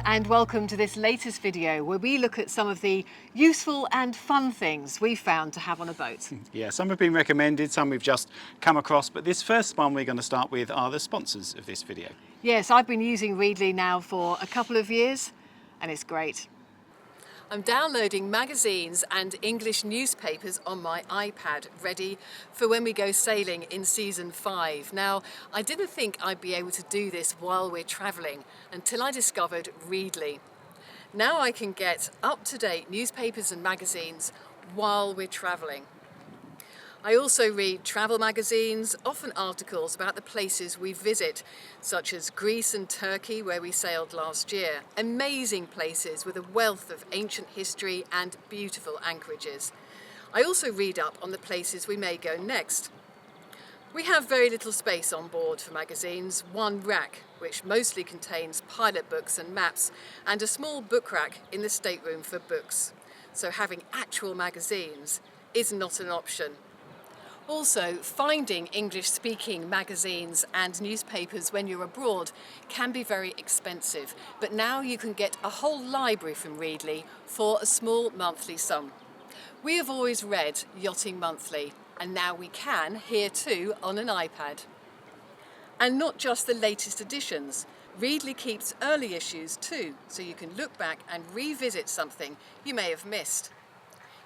and welcome to this latest video where we look at some of the useful and fun things we've found to have on a boat. Yeah, some have been recommended, some we've just come across, but this first one we're going to start with are the sponsors of this video. Yes, I've been using Readly now for a couple of years and it's great. I'm downloading magazines and English newspapers on my iPad, ready for when we go sailing in season 5. Now, I didn't think I'd be able to do this while we're travelling until I discovered Readly. Now I can get up-to-date newspapers and magazines while we're travelling. I also read travel magazines, often articles about the places we visit, such as Greece and Turkey, where we sailed last year. Amazing places with a wealth of ancient history and beautiful anchorages. I also read up on the places we may go next. We have very little space on board for magazines, one rack, which mostly contains pilot books and maps, and a small book rack in the stateroom for books. So having actual magazines is not an option. Also, finding English-speaking magazines and newspapers when you're abroad can be very expensive, but now you can get a whole library from Readly for a small monthly sum. We have always read Yachting Monthly, and now we can here too on an iPad. And not just the latest editions. Readly keeps early issues too, so you can look back and revisit something you may have missed.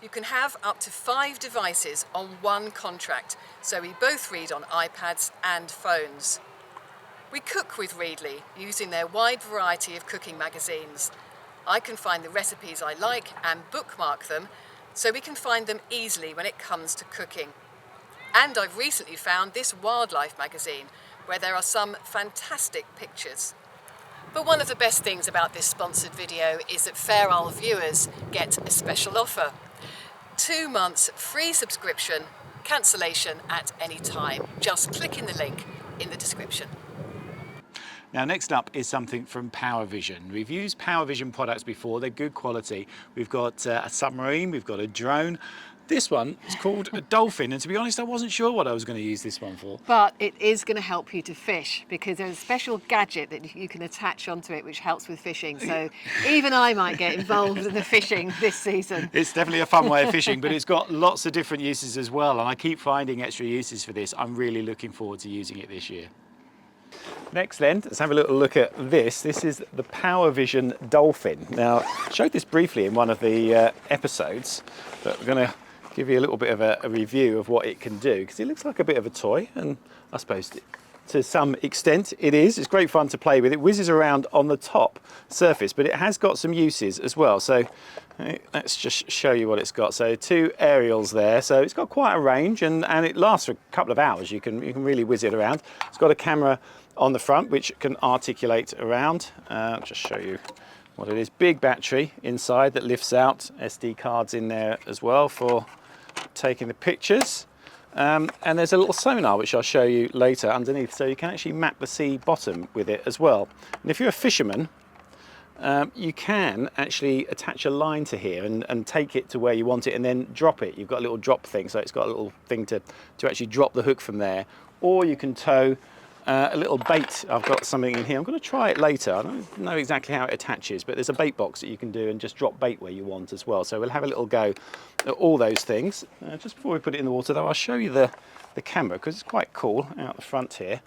You can have up to 5 devices on one contract, so we both read on iPads and phones. We cook with Readly, using their wide variety of cooking magazines. I can find the recipes I like and bookmark them, so we can find them easily when it comes to cooking. And I've recently found this wildlife magazine, where there are some fantastic pictures. But one of the best things about this sponsored video is that Fair Isle viewers get a special offer. 2 months free subscription, cancellation at any time. Just click in the link in the description. Now next up is something from Powervision. We've used Powervision products before, they're good quality. We've got a submarine, we've got a drone. This one is called a Dolphin, and to be honest I wasn't sure what I was going to use this one for. But it is going to help you to fish because there's a special gadget that you can attach onto it which helps with fishing. So even I might get involved in the fishing this season. It's definitely a fun way of fishing, but it's got lots of different uses as well, and I keep finding extra uses for this. I'm really looking forward to using it this year. Next then, let's have a little look at this. This is the Powervision Dolphin. Now, I showed this briefly in one of the episodes, but we're going to give you a little bit of a review of what it can do, because it looks like a bit of a toy, and I suppose to some extent it is. It's great fun to play with. It whizzes around on the top surface, but it has got some uses as well. So let's just show you what it's got. So 2 aerials there, so it's got quite a range, and it lasts for a couple of hours. You can really whiz it around. It's got a camera on the front which can articulate around. I'll just show you what it is. Big battery inside that lifts out, SD cards in there as well for taking the pictures, and there's a little sonar which I'll show you later underneath, so you can actually map the sea bottom with it as well. And if you're a fisherman, you can actually attach a line to here and take it to where you want it and then drop it. You've got a little drop thing, so it's got a little thing to actually drop the hook from there, or you can tow a little bait. I've got something in here. I'm going to try it later. I don't know exactly how it attaches, but there's a bait box that you can do and just drop bait where you want as well. So we'll have a little go at all those things. Just before we put it in the water though, I'll show you the camera, because it's quite cool out the front here.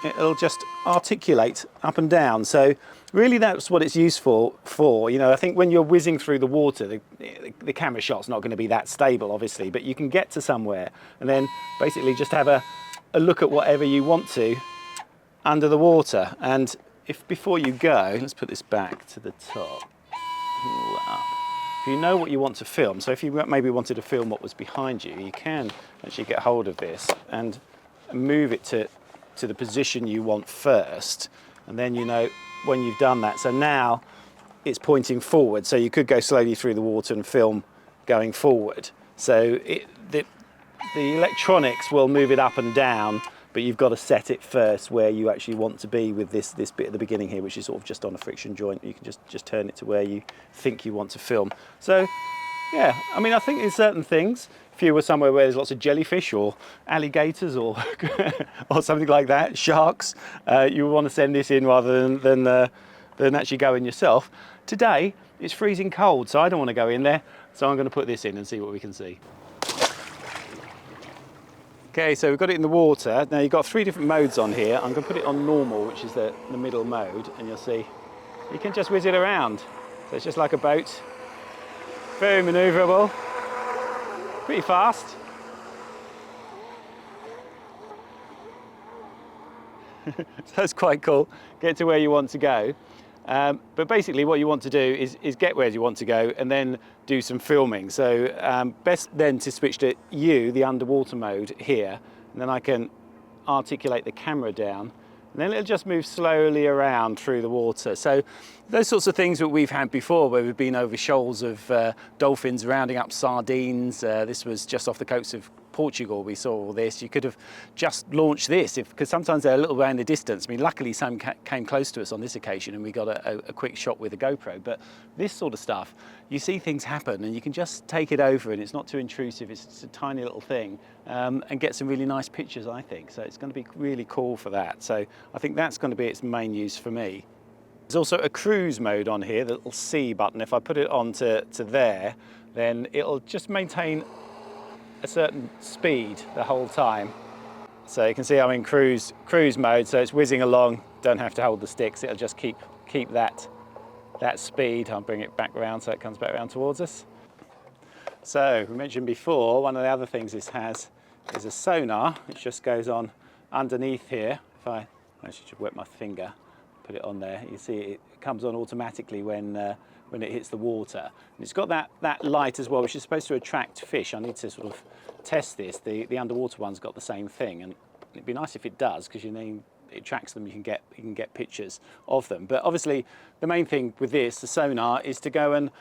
It'll just articulate up and down. So really that's what it's useful for. You know, I think when you're whizzing through the water, the camera shot's not going to be that stable, obviously, but you can get to somewhere and then basically just have a look at whatever you want to under the water. And if before you go, let's put this back to the top, if you know what you want to film, so if you maybe wanted to film what was behind you, you can actually get hold of this and move it to the position you want first, and then you know when you've done that. So now it's pointing forward, so you could go slowly through the water and film going forward. So the electronics will move it up and down, but you've got to set it first where you actually want to be with this bit at the beginning here, which is sort of just on a friction joint. You can just turn it to where you think you want to film. So yeah, I mean, I think in certain things, if you were somewhere where there's lots of jellyfish or alligators or or something like that, sharks, you want to send this in rather than than actually going yourself. Today, it's freezing cold, so I don't want to go in there. So I'm going to put this in and see what we can see. Okay, so we've got it in the water. Now you've got 3 different modes on here. I'm going to put it on normal, which is the middle mode, and you'll see you can just whiz it around. So it's just like a boat. Very manoeuvrable, pretty fast. So that's quite cool. Get to where you want to go. But basically what you want to do is get where you want to go and then do some filming. So best then to switch to the underwater mode here, and then I can articulate the camera down, and then it'll just move slowly around through the water. So those sorts of things that we've had before, where we've been over shoals of dolphins rounding up sardines. This was just off the coast of Portugal. We saw all this. You could have just launched this, because sometimes they're a little way in the distance. I mean, luckily some came close to us on this occasion and we got a quick shot with a GoPro. But this sort of stuff, you see things happen and you can just take it over, and it's not too intrusive. It's a tiny little thing, and get some really nice pictures, I think. So it's going to be really cool for that. So I think that's going to be its main use for me. There's also a cruise mode on here, the little C button. If I put it on to there, then it'll just maintain a certain speed the whole time. So you can see I'm in cruise mode, so it's whizzing along, don't have to hold the sticks, it'll just keep that speed. I'll bring it back around so it comes back around towards us. So we mentioned before, one of the other things this has is a sonar, which just goes on underneath here. If I actually should wet my finger, put it on there, you see it comes on automatically when it hits the water. And it's got that light as well, which is supposed to attract fish. I need to sort of test this. The underwater one's got the same thing, and it'd be nice if it does, because it tracks them. You can get pictures of them. But obviously, the main thing with this, the sonar, is to go and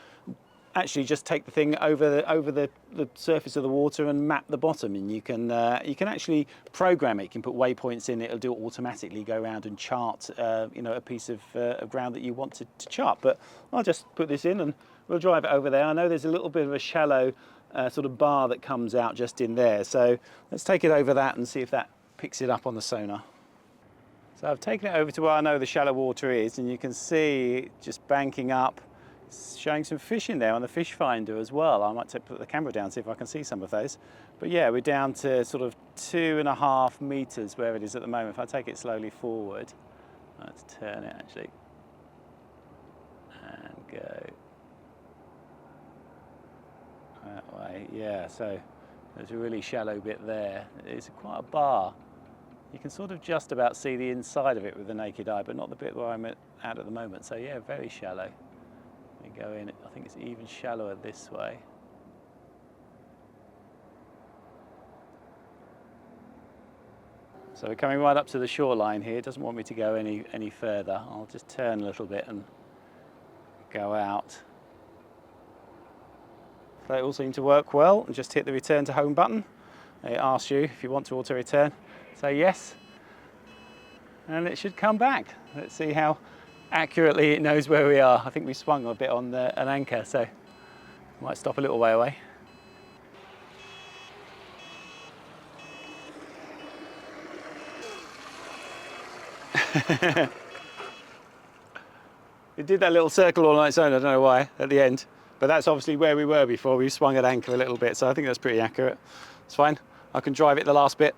actually just take the thing over the surface of the water and map the bottom. And you can actually program it. You can put waypoints in. It'll do it automatically. Go around and chart a piece of ground that you want to chart. But I'll just put this in and we'll drive it over there. I know there's a little bit of a shallow sort of bar that comes out just in there. So let's take it over that and see if that picks it up on the sonar. So I've taken it over to where I know the shallow water is, and you can see it just banking up. It's showing some fish in there on the fish finder as well. I might put the camera down, see if I can see some of those. But yeah, we're down to sort of 2.5 meters where it is at the moment. If I take it slowly forward, let's turn it actually, and go that way. Yeah, so there's a really shallow bit there. It's quite a bar. You can sort of just about see the inside of it with the naked eye, but not the bit where I'm at the moment. So yeah, very shallow. We go in, I think it's even shallower this way. So we're coming right up to the shoreline here. It doesn't want me to go any further. I'll just turn a little bit and go out. They all seem to work well. And just hit the return to home button. It asks you if you want to auto return. Say yes, and it should come back. Let's see how accurately it knows where we are. I think we swung a bit on an anchor, so might stop a little way away. It did that little circle all on its own, I don't know why, at the end. But that's obviously where we were before. We swung at anchor a little bit, so I think that's pretty accurate. It's fine. I can drive it the last bit.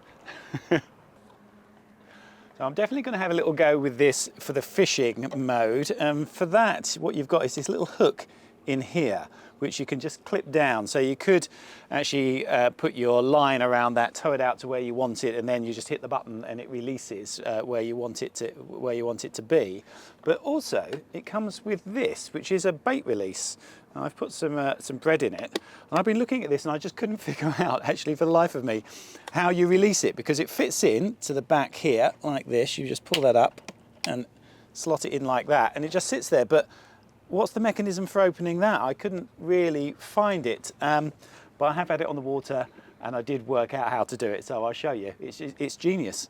So I'm definitely going to have a little go with this for the fishing mode. For that, what you've got is this little hook in here, which you can just clip down. So you could actually put your line around that, tow it out to where you want it, and then you just hit the button and it releases where you want it to be. But also, it comes with this, which is a bait release. And I've put some bread in it, and I've been looking at this and I just couldn't figure out, actually, for the life of me, how you release it, because it fits in to the back here like this. You just pull that up and slot it in like that, and it just sits there. But what's the mechanism for opening that? I couldn't really find it, but I have had it on the water and I did work out how to do it, so I'll show you. It's genius.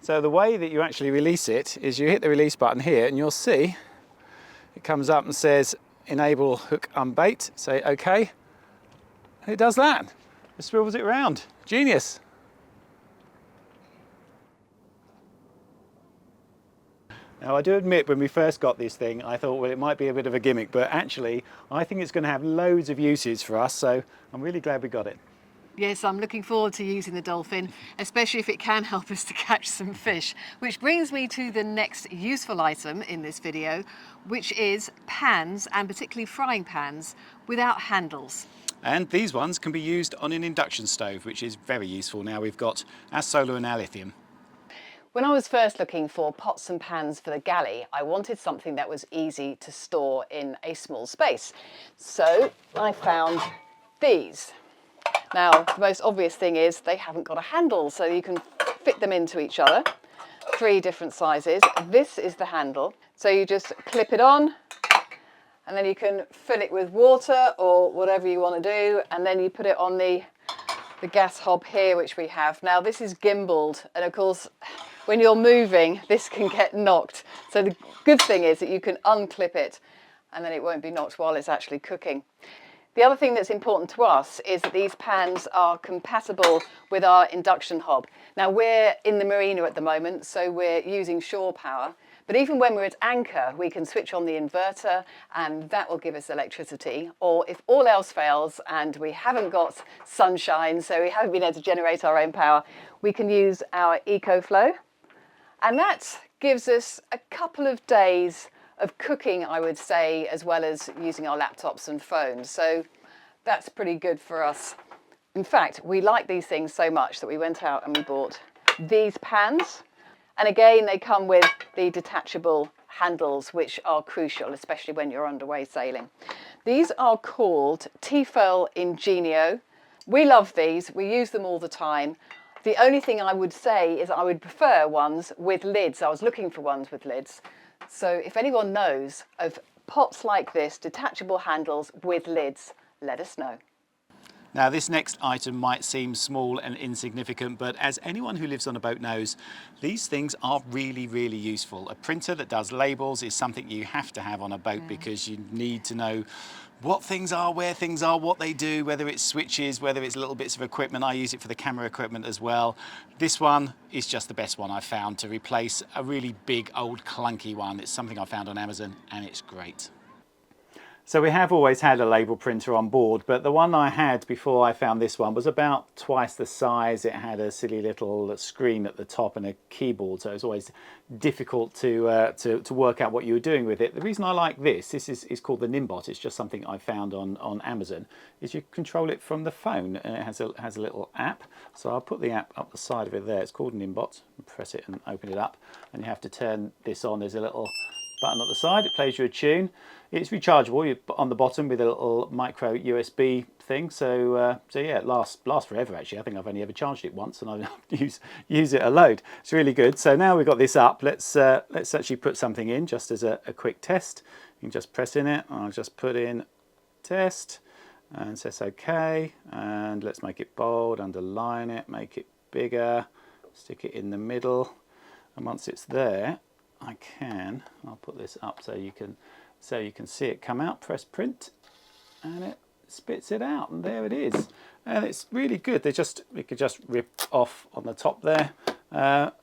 So the way that you actually release it is you hit the release button here, and you'll see it comes up and says enable hook unbait. Say OK, and it does that. It swivels it around. Genius. Now I do admit when we first got this thing I thought, well, it might be a bit of a gimmick, but actually I think it's going to have loads of uses for us, so I'm really glad we got it. Yes, I'm looking forward to using the Dolphin, especially if it can help us to catch some fish. Which brings me to the next useful item in this video, which is pans, and particularly frying pans, without handles. And these ones can be used on an induction stove, which is very useful now we've got our solar and our lithium. When I was first looking for pots and pans for the galley, I wanted something that was easy to store in a small space. So I found these. Now, the most obvious thing is they haven't got a handle, so you can fit them into each other. 3 different sizes. This is the handle. So you just clip it on, and then you can fill it with water or whatever you want to do, and then you put it on the gas hob here, which we have. Now, this is gimbaled, and of course, when you're moving, this can get knocked. So the good thing is that you can unclip it, and then it won't be knocked while it's actually cooking. The other thing that's important to us is that these pans are compatible with our induction hob. Now, we're in the marina at the moment, so we're using shore power. But even when we're at anchor, we can switch on the inverter and that will give us electricity. Or if all else fails and we haven't got sunshine, so we haven't been able to generate our own power, we can use our EcoFlow. And that gives us a couple of days of cooking, I would say, as well as using our laptops and phones. So that's pretty good for us. In fact, we like these things so much that we went out and we bought these pans. And again, they come with the detachable handles, which are crucial, especially when you're underway sailing. These are called Tefal Ingenio. We love these. We use them all the time. The only thing I would say is I would prefer ones with lids. I was looking for ones with lids. So if anyone knows of pots like this, detachable handles with lids, let us know. Now this next item might seem small and insignificant, but as anyone who lives on a boat knows, these things are really, really useful. A printer that does labels is something you have to have on a boat because you need to know what things are, where things are, what they do, whether it's switches, whether it's little bits of equipment. I use it for the camera equipment as well. This one is just the best one I've found to replace a really big old clunky one. It's something I found on Amazon and it's great. So we have always had a label printer on board, but the one I had before I found this one was about twice the size. It had a silly little screen at the top and a keyboard, so it was always difficult to work out what you were doing with it. The reason I like this is called the Nimbot. It's just something I found on Amazon. Is you control it from the phone, and it has a little app. So I'll put the app up the side of it there. It's called Nimbot. Press it and open it up, and you have to turn this on. There's a little button at the side. It plays you a tune. It's rechargeable. You put on the bottom with a little micro USB thing. So yeah, it lasts forever. Actually, I think I've only ever charged it once, and I use it a load. It's really good. So now we've got this up. Let's actually put something in just as a quick test. You can just press in it. I'll just put in test and says OK. And let's make it bold. Underline it. Make it bigger. Stick it in the middle. And once it's there, I'll put this up so you can see it come out. Press print and it spits it out, and there it is. And it's really good. We could just rip off on the top there.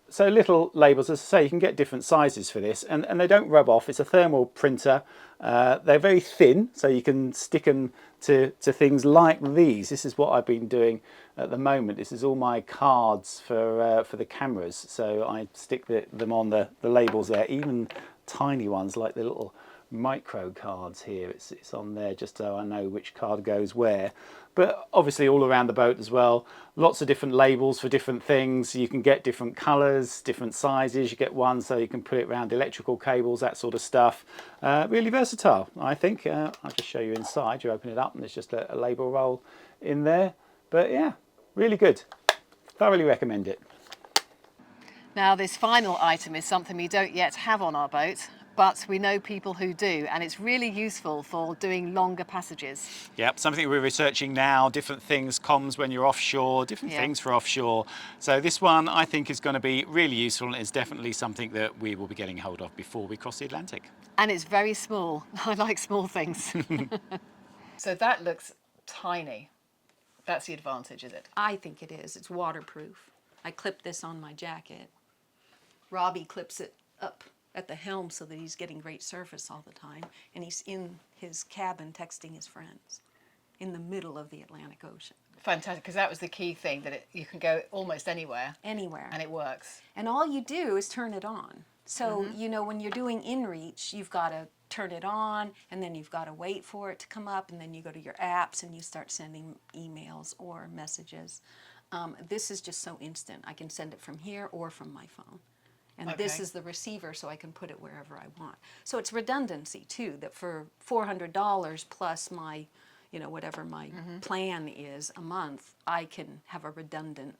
So little labels, as I say, you can get different sizes for this, and they don't rub off. It's a thermal printer. They're very thin, so you can stick them to things like these. This is what I've been doing at the moment. This is all my cards for the cameras. So I stick them on the labels there, even tiny ones like the little micro cards here. It's on there just so I know which card goes where. But obviously all around the boat as well, lots of different labels for different things. You can get different colours, different sizes. You get one so you can put it around electrical cables, that sort of stuff. Really versatile, I think. I'll just show you inside. You open it up and there's just a label roll in there. But yeah, really good. Thoroughly recommend it. Now, this final item is something we don't yet have on our boat, but we know people who do, and it's really useful for doing longer passages. Yep, something we're researching now, different things, comms when you're offshore, different things for offshore. So this one I think is going to be really useful, and it's definitely something that we will be getting hold of before we cross the Atlantic. And it's very small. I like small things. So that looks tiny. That's the advantage, is it? I think it is. It's waterproof. I clip this on my jacket. Robbie clips it up at the helm so that he's getting great surface all the time, and he's in his cabin texting his friends in the middle of the Atlantic Ocean. Fantastic, because that was the key thing, that you can go almost anywhere. Anywhere. And it works. And all you do is turn it on. So, you know, when you're doing inReach, you've got to turn it on, and then you've got to wait for it to come up, and then you go to your apps and you start sending emails or messages. This is just so instant. I can send it from here or from my phone. And this Okay. is the receiver, so I can put it wherever I want. So it's redundancy, too, that for $400 plus my, you know, whatever my plan is a month, I can have a redundant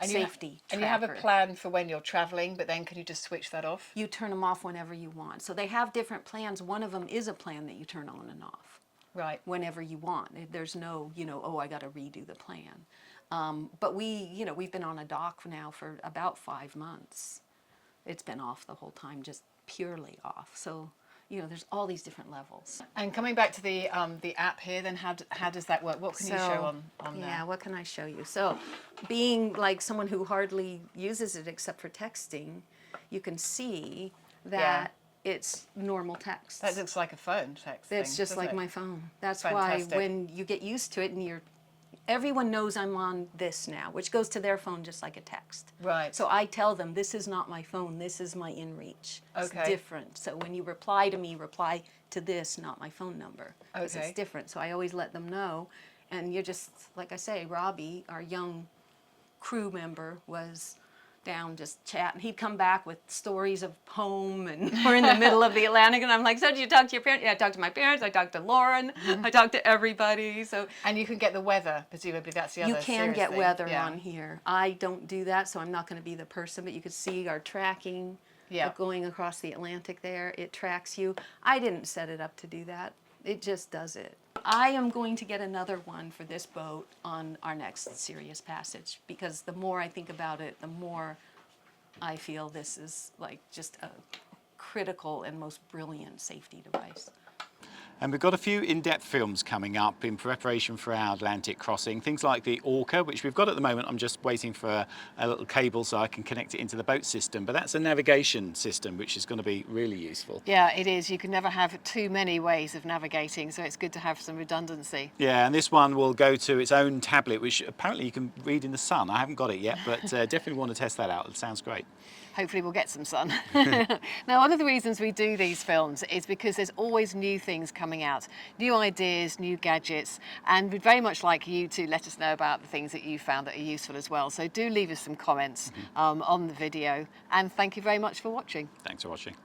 safety And you have a tracker. plan for when you're traveling, but then can you just switch that off? You turn them off whenever you want. So they have different plans. One of them is a plan that you turn on and off Right. whenever you want. There's no, you know, oh, I got to redo the plan. But we've been on a dock now for about 5 months. It's been off the whole time, just purely off. So, you know, there's all these different levels. And coming back to the app here, then how does that work? What can you show on Yeah, there? what can I show you? So, being like someone who hardly uses it except for texting, you can see that it's normal text. That looks like a phone text thing. It's just doesn't like it? my phone. That's Fantastic. why when you get used to it and everyone knows I'm on this now, which goes to their phone just like a text. Right. So I tell them, this is not my phone, this is my inReach. It's Okay. different. So when you reply to me, reply to this, not my phone number. 'Cause Okay. it's different. So I always let them know. And you're just, like I say, Robbie, our young crew member, was down just chatting. He'd come back with stories of home, and we're in the middle of the Atlantic, and I'm like, so did you talk to your parents? Yeah, I talked to my parents, I talked to Lauren, I talked to everybody. So And you can get the weather, presumably that's the other you can serious get thing. weather Yeah. on here. I don't do that, so I'm not going to be the person, but you can see our tracking Yeah. going across the Atlantic there. It tracks you. I didn't set it up to do that. It just does it. I am going to get another one for this boat on our next serious passage, because the more I think about it, the more I feel this is like just a critical and most brilliant safety device. And we've got a few in-depth films coming up in preparation for our Atlantic crossing. Things like the Orca, which we've got at the moment. I'm just waiting for a little cable so I can connect it into the boat system. But that's a navigation system, which is going to be really useful. Yeah, it is. You can never have too many ways of navigating, so it's good to have some redundancy. Yeah, and this one will go to its own tablet, which apparently you can read in the sun. I haven't got it yet, but definitely want to test that out. It sounds great. Hopefully we'll get some sun. Now, one of the reasons we do these films is because there's always new things coming out, new ideas, new gadgets, and we'd very much like you to let us know about the things that you found that are useful as well. So do leave us some comments on the video, and thank you very much for watching. Thanks for watching.